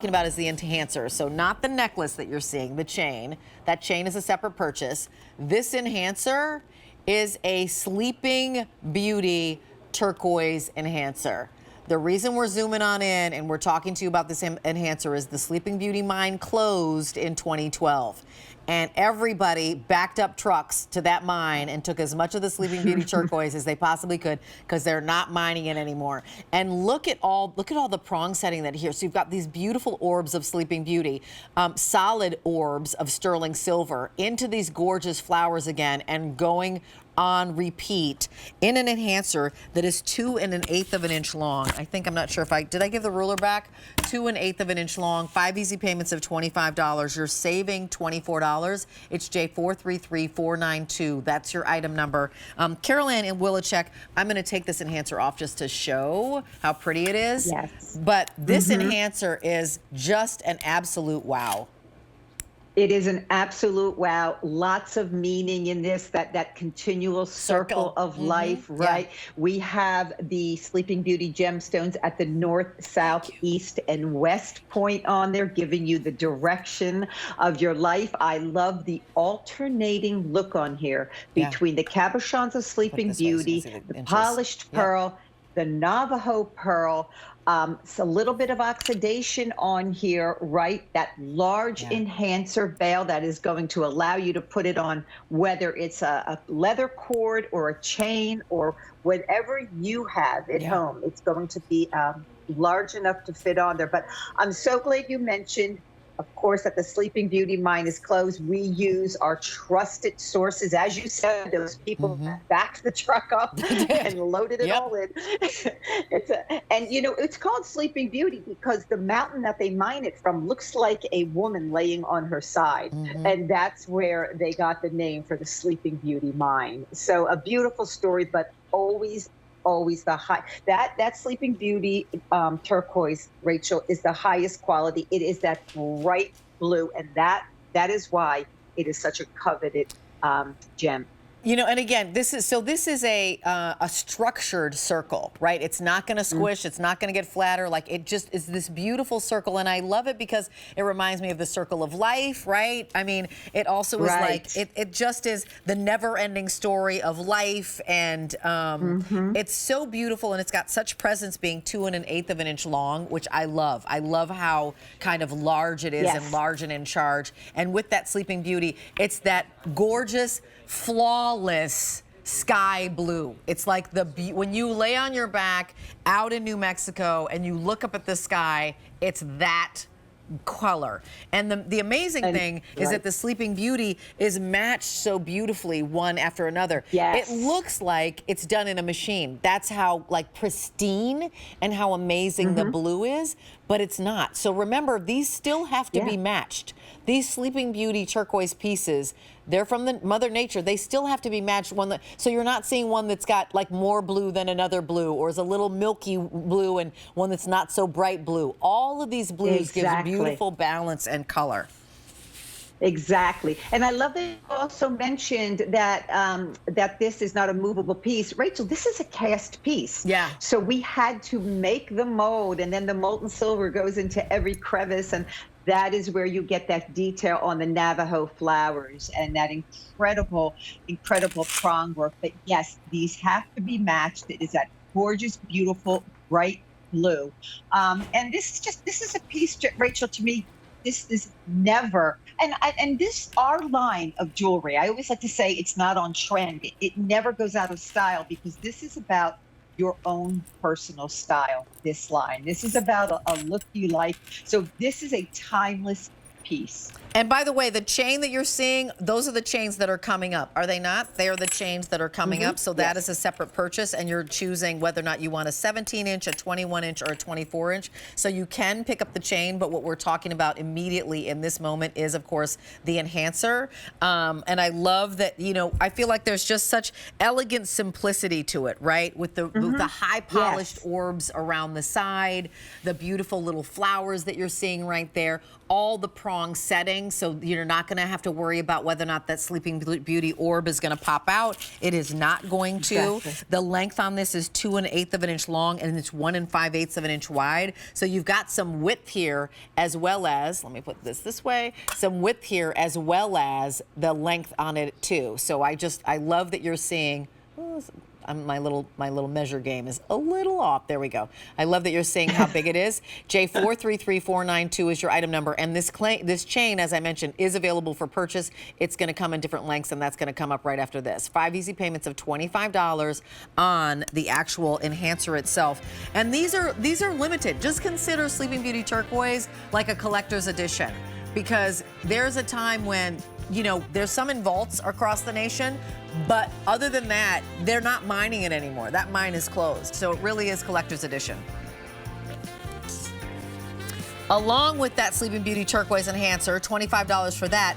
About is the enhancer. So not the necklace that you're seeing, the chain. That chain is a separate purchase. This enhancer is a Sleeping Beauty turquoise enhancer. The reason we're zooming on in and we're talking to you about this enhancer is the Sleeping Beauty mine closed in 2012. And everybody backed up trucks to that mine and took as much of the Sleeping Beauty turquoise as they possibly could because they're not mining it anymore. And look at all the prong setting that here. So you've got these beautiful orbs of Sleeping Beauty, solid orbs of sterling silver into these gorgeous flowers again and going on repeat in an enhancer that is 2 1/8 of an inch long. I'm not sure if did I give the ruler back? 2 1/8 of an inch long, 5 easy payments of $25. You're saving $24. It's J433492. That's your item number. Carol Ann in Willichek, I'm going to take this enhancer off just to show how pretty it is. Yes. But this enhancer is just an absolute wow. It is an absolute wow. Lots of meaning in this, that continual circle of life, right? Yeah. We have the Sleeping Beauty gemstones at the north, south, east, and west point on there, giving you the direction of your life. I love the alternating look on here between the cabochons of Sleeping Beauty, the polished pearl, the Navajo pearl. It's a little bit of oxidation on here, right? That large enhancer veil that is going to allow you to put it on, whether it's a leather cord or a chain or whatever you have at home. It's going to be large enough to fit on there. But I'm so glad you mentioned, of course, that the Sleeping Beauty mine is closed. We use our trusted sources. As you said, those people backed the truck up and loaded it all in. And, you know, it's called Sleeping Beauty because the mountain that they mine it from looks like a woman laying on her side. And that's where they got the name for the Sleeping Beauty mine. So a beautiful story, but always the high. That Sleeping Beauty turquoise, Rachel, is the highest quality. It is that bright blue, and that is why it is such a coveted gem. You know, and again, this is a structured circle, right? It's not going to squish. It's not going to get flatter. Like, it just is this beautiful circle, and I love it because it reminds me of the circle of life, right? I mean, it also is like it just is the never-ending story of life, and it's so beautiful, and it's got such presence, being 2 1/8 of an inch long, which I love. I love how kind of large it is and large and in charge. And with that Sleeping Beauty, it's that gorgeous, flawless sky blue. It's like when you lay on your back out in New Mexico and you look up at the sky, it's that color. And the amazing thing is that the Sleeping Beauty is matched so beautifully one after another. It looks like it's done in a machine. That's how like pristine and how amazing the blue is, but it's not. So remember, these still have to be matched. These Sleeping Beauty turquoise pieces, they're from the Mother Nature. They still have to be matched. So you're not seeing one that's got like more blue than another blue, or is a little milky blue and one that's not so bright blue. All of these blues give beautiful balance and color. Exactly. And I love that you also mentioned that that this is not a movable piece. Rachel, this is a cast piece. Yeah. So we had to make the mold, and then the molten silver goes into every crevice, and that is where you get that detail on the Navajo flowers and that incredible prong work. But yes, these have to be matched. It is that gorgeous, beautiful, bright blue. And this is a piece, Rachel, to me, this is never, and this, our line of jewelry, I always like to say it's not on trend. It never goes out of style because this is about your own personal style, this line. This is about a look you like. So this is a timeless piece. And by the way, the chain that you're seeing, those are the chains that are coming up, are they not? They are the chains that are coming up. So that is a separate purchase, and you're choosing whether or not you want a 17-inch, a 21-inch, or a 24-inch. So you can pick up the chain, but what we're talking about immediately in this moment is, of course, the enhancer. And I love that, you know, I feel like there's just such elegant simplicity to it, right? With the high polished orbs around the side, the beautiful little flowers that you're seeing right there, all the prongs long setting, so you're not going to have to worry about whether or not that Sleeping Beauty orb is going to pop out. It is not going to. Exactly. The length on this is 2 1/8 of an inch long, and it's 1 5/8 of an inch wide. So you've got some width here, as well as, let me put this way, some width here as well as the length on it too. So I love that you're seeing. My little measure game is a little off. There we go. I love that you're seeing how big it is. J433492 is your item number, and this chain, as I mentioned, is available for purchase. It's going to come in different lengths, and that's going to come up right after this. 5 easy payments of $25 on the actual enhancer itself, and these are limited. Just consider Sleeping Beauty Turquoise like a collector's edition, because there's a time when, you know, there's some in vaults across the nation, but other than that, they're not mining it anymore. That mine is closed. So it really is collector's edition. Along with that Sleeping Beauty Turquoise enhancer, $25 for that.